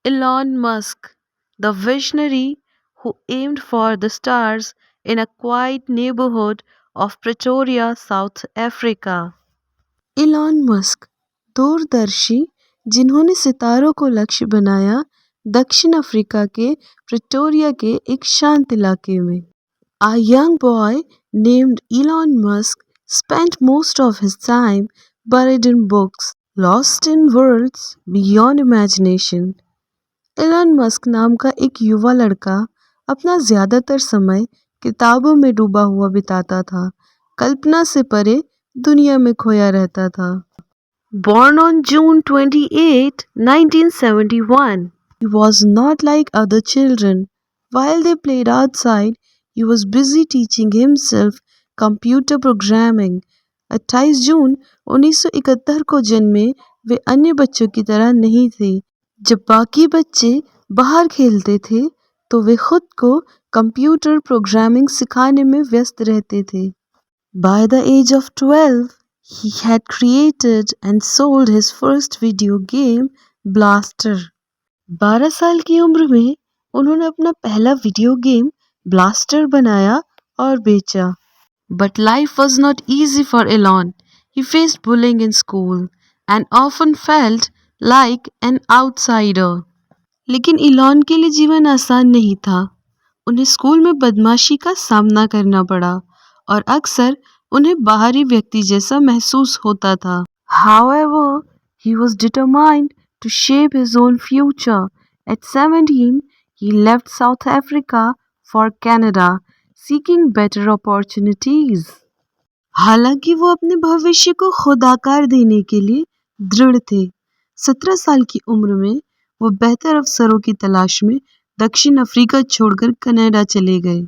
Elon Musk, the visionary who aimed for the stars in a quiet neighborhood of Pretoria, South Africa. Elon Musk, दूरदर्शी जिन्होंने सितारों को लक्ष्य बनाया दक्षिण अफ्रीका के प्रिटोरिया के एक शांत इलाके में. A young boy named Elon Musk spent most of his time buried in books, lost in worlds beyond imagination. Elon Musk नाम का एक युवा लड़का अपना ज्यादातर समय किताबों में डूबा हुआ बिताता था, कल्पना से परे दुनिया में खोया रहता था. Born on June 28, 1971, he was not like other children. While they played outside, he was busy teaching himself computer programming. 28 जून 1971 को जन्मे वे अन्य बच्चों की तरह नहीं थे. जब बाकी बच्चे बाहर खेलते थे तो वे खुद को कंप्यूटर प्रोग्रामिंग सिखाने में व्यस्त रहते थे. By the age of 12, he had created and sold his first video game, Blaster. 12 साल की उम्र में उन्होंने अपना पहला वीडियो गेम ब्लास्टर बनाया और बेचा. But life was not easy for Elon. He faced bullying in school and often felt like an outsider. लेकिन इलॉन के लिए जीवन आसान नहीं था. उन्हें स्कूल में बदमाशी का सामना करना पड़ा और अक्सर उन्हें बाहरी व्यक्ति जैसा महसूस होता था. However, he was determined to shape his own future. At 17, he left South Africa for Canada, seeking better opportunities. हालांकि वो अपने भविष्य को खुद आकार देने के लिए दृढ़ थे. 17 साल की उम्र में वो बेहतर अवसरों की तलाश में दक्षिण अफ्रीका छोड़कर कनाडा चले गए.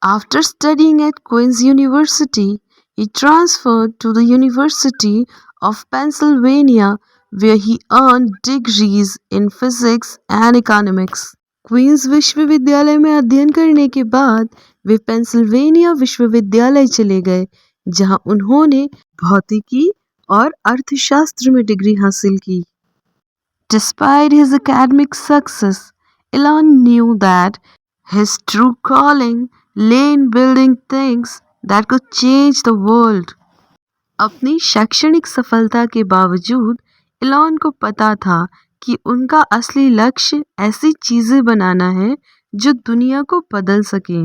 After studying at Queen's University, he transferred to the University of Pennsylvania, where he earned degrees in physics and economics. Queens विश्वविद्यालय में अध्ययन करने के बाद वे पेंसिल्वेनिया विश्वविद्यालय चले गए, जहां उन्होंने भौतिकी और अर्थशास्त्र में डिग्री हासिल की. Despite his academic success, Elon knew that his true calling lay in building things that could change the world. अपनी शैक्षणिक सफलता के बावजूद इलॉन को पता था कि उनका असली लक्ष्य ऐसी चीजें बनाना है जो दुनिया को बदल सकें.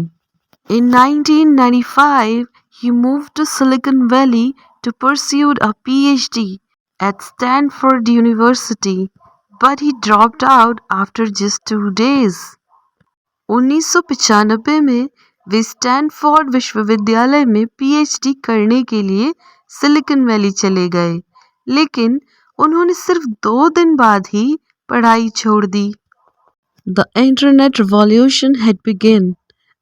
In 1995, he moved to Silicon Valley to pursue a PhD at Stanford University, but he dropped out after just 2 days. 1995 में वे स्टैनफोर्ड विश्वविद्यालय में पीएचडी करने के लिए सिलिकॉन वैली चले गए, लेकिन उन्होंने सिर्फ 2 दिन बाद ही पढ़ाई छोड़ दी. The internet revolution had begun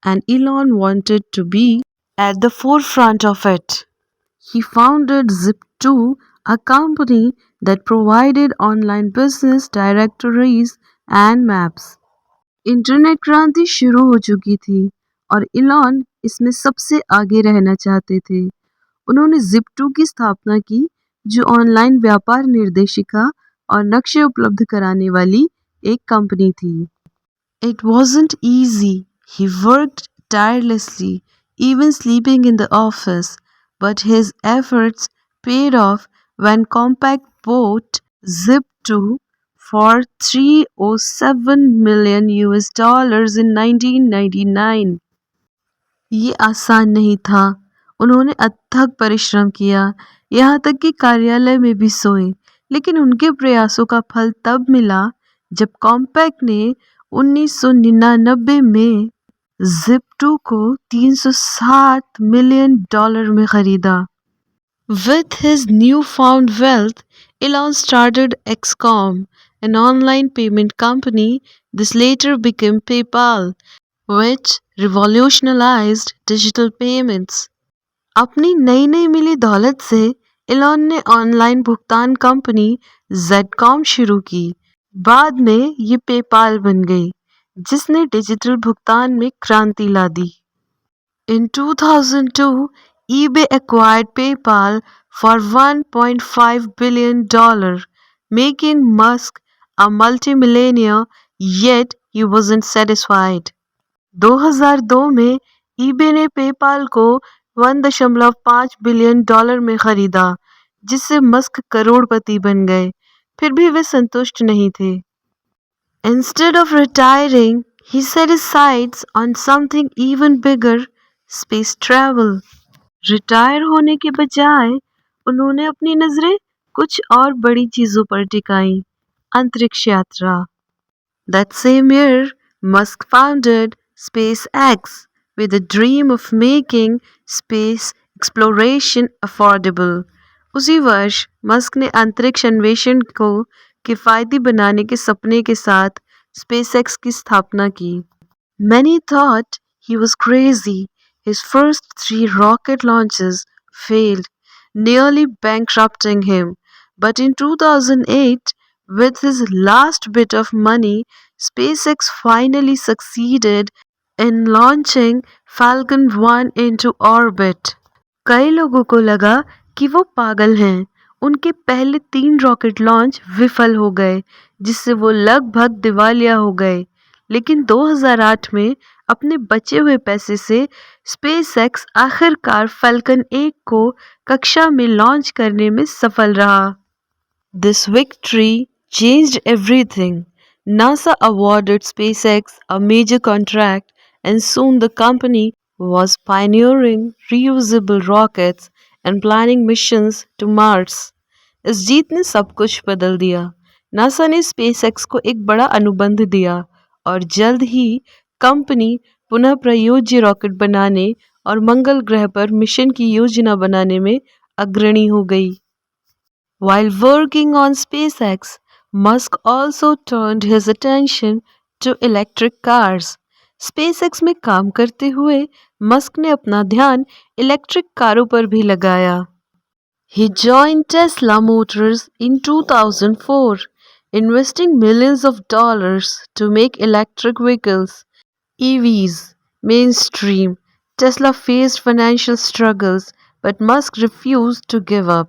and Elon wanted to be at the forefront of it. He founded Zip2, a company that provided online business directories and maps. Internet क्रांति शुरू हो चुकी थी और इलॉन इसमें सबसे आगे रहना चाहते थे. उन्होंने Zip2 की स्थापना की, जो ऑनलाइन व्यापार निर्देशिका और नक्शे उपलब्ध कराने वाली एक कंपनी थी. It wasn't easy. He worked tirelessly, even sleeping in the office, but his efforts paid off when Compaq bought Zip2 for $307 million in 1999. ये आसान नहीं था. उन्होंने अथक परिश्रम किया, यहाँ तक कि कार्यालय में भी सोए, लेकिन उनके प्रयासों का फल तब मिला जब कॉम्पैक्ट ने 1999 में Zip2 को $307 million में खरीदा. With his newfound wealth, Elon started XCOM, an online payment company. This later became PayPal, which revolutionized digital payments. अपनी नई नई मिली दौलत से एलॉन ने ऑनलाइन भुगतान कंपनी Zcom शुरू की. बाद में ये पेपाल बन गई, जिसने डिजिटल भुगतान में क्रांति ला दी. In 2002, eBay acquired PayPal for $1.5 billion, making Musk a multimillionaire, yet he wasn't satisfied. 2002 में ईबे ने पेपाल को 1.5 बिलियन डॉलर में खरीदा, जिससे मस्क करोड़पति बन गए। फिर भी वे संतुष्ट नहीं थे। Instead of retiring, he set his sights on something even bigger, space travel. Retire होने के बजाय उन्होंने अपनी नजरें कुछ और बड़ी चीजों पर टिकाई, अंतरिक्ष यात्रा। That same year, Musk founded SpaceX with the dream of making space exploration affordable. उसी वर्ष मस्क ने अंतरिक्ष अन्वेषण को किफायती बनाने के सपने के साथ SpaceX की स्थापना की। Many thought he was crazy. His first 3 rocket launches failed, nearly bankrupting him. But in 2008, with his last bit of money, SpaceX finally succeeded in launching Falcon 1 into orbit. कई लोगों को लगा कि वो पागल हैं। उनके पहले 3 रॉकेट लॉन्च विफल हो गए, जिससे वो लगभग दिवालिया हो गए। लेकिन 2008 में अपने बचे हुए पैसे से स्पेसएक्स आखिरकार फैल्कन 1 को कक्षा में लॉन्च करने में सफल रहा। This victory changed everything. NASA awarded SpaceX a major contract, and soon the company was pioneering reusable rockets and planning missions to Mars. इस जीत ने सब कुछ बदल दिया। नासा ने स्पेसएक्स को एक बड़ा अनुबंध दिया और जल्द ही कंपनी पुनः प्रयोज्य रॉकेट बनाने और मंगल ग्रह पर मिशन की योजना बनाने में अग्रणी हो गई। While working on SpaceX, Musk also turned his attention to electric cars. SpaceX में काम करते हुए मस्क ने अपना ध्यान इलेक्ट्रिक कारों पर भी लगाया। He joined Tesla Motors in 2004, investing millions of dollars to make electric vehicles (EVs) mainstream. Tesla faced financial struggles, but Musk refused to give up.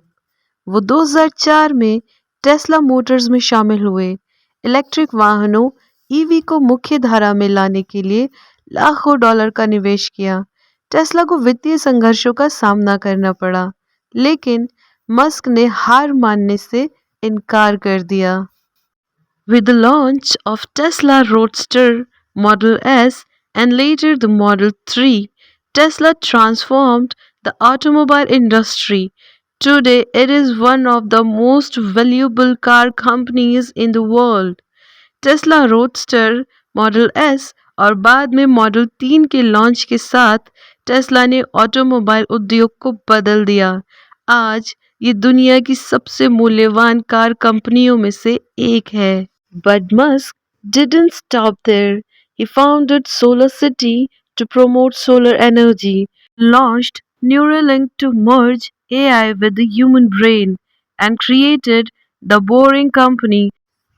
वो 2004 में टेस्ला मोटर्स में शामिल हुए, इलेक्ट्रिक वाहनों ईवी को मुख्य धारा में लाने के लिए लाखों डॉलर का निवेश किया। टेस्ला को वित्तीय संघर्षों का सामना करना पड़ा, लेकिन मस्क ने हार मानने से इनकार कर दिया। With the launch of Tesla Roadster, Model S, and later the Model 3, Tesla transformed the automobile industry. Today, it is one of the most valuable car companies in the world. Tesla roadster, model S और बाद में model 3 के launch के साथ Tesla ने automobile उद्योग को बदल दिया। आज ये दुनिया की सबसे मूल्यवान कार कंपनियों में से एक है। But Musk didn't stop there. He founded SolarCity to promote solar energy, launched Neuralink to merge AI with the human brain, and created the Boring Company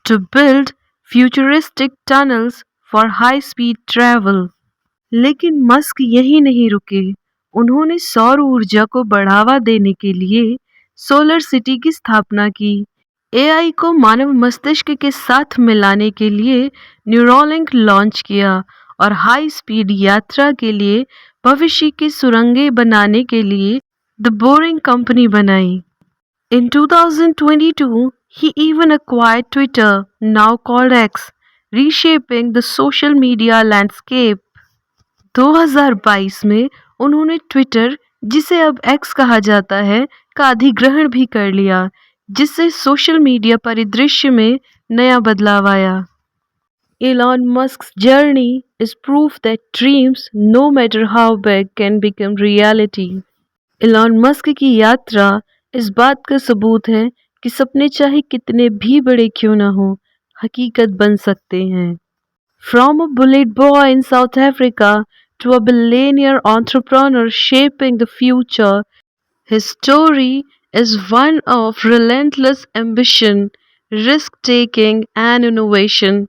to build futuristic tunnels for high-speed travel. लेकिन Musk यहीं नहीं रुके। उन्होंने सौर ऊर्जा को बढ़ावा देने के लिए सोलर सिटी की स्थापना की, एआई को मानव मस्तिष्क के साथ मिलाने के लिए न्यूरोलिंक लॉन्च किया और हाई स्पीड यात्रा के लिए भविष्य की सुरंगें बनाने के लिए द बोरिंग कंपनी बनाई। In 2022, he even acquired Twitter, now called X, reshaping the social media landscape. 2022 में उन्होंने ट्विटर, जिसे अब एक्स कहा जाता है, का अधिग्रहण भी कर लिया, जिससे सोशल मीडिया परिदृश्य में नया बदलाव आया। Elon Musk's journey is proof that dreams, no matter how big, can become reality. Elon Musk की यात्रा इस बात का सबूत है कि सपने चाहे कितने भी बड़े क्यों न हो, हकीकत बन सकते हैं। From a bullet boy in South Africa to a billionaire entrepreneur shaping the future, his story is one of relentless ambition, risk-taking, and innovation.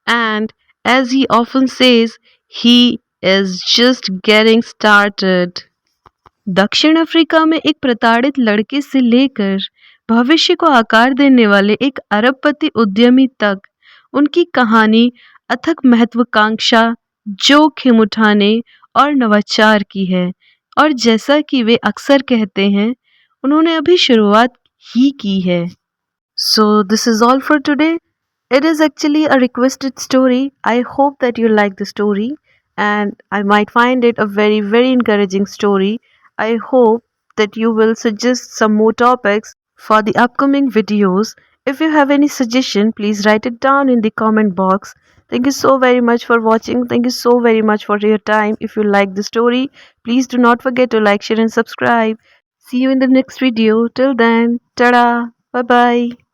And as he often says, he is just getting started. दक्षिण Africa में एक प्रताड़ित लड़के से लेकर भविष्य को आकार देने वाले एक अरबपति उद्यमी तक, उनकी कहानी अथक महत्वाकांक्षा, जोखिम उठाने और नवाचार की है। और जैसा कि वे अक्सर कहते हैं, उन्होंने अभी शुरुआत ही की है। So this is all for today. It is actually a requested story. I hope that you like the story and I might find it a very, very encouraging story. I hope that you will suggest some more topics for the upcoming videos. If you have any suggestion, please write it down in the comment box. Thank you so very much for watching. Thank you so very much for your time. If you like the story, please do not forget to like, share and subscribe. See you in the next video. Till then, tada, bye bye.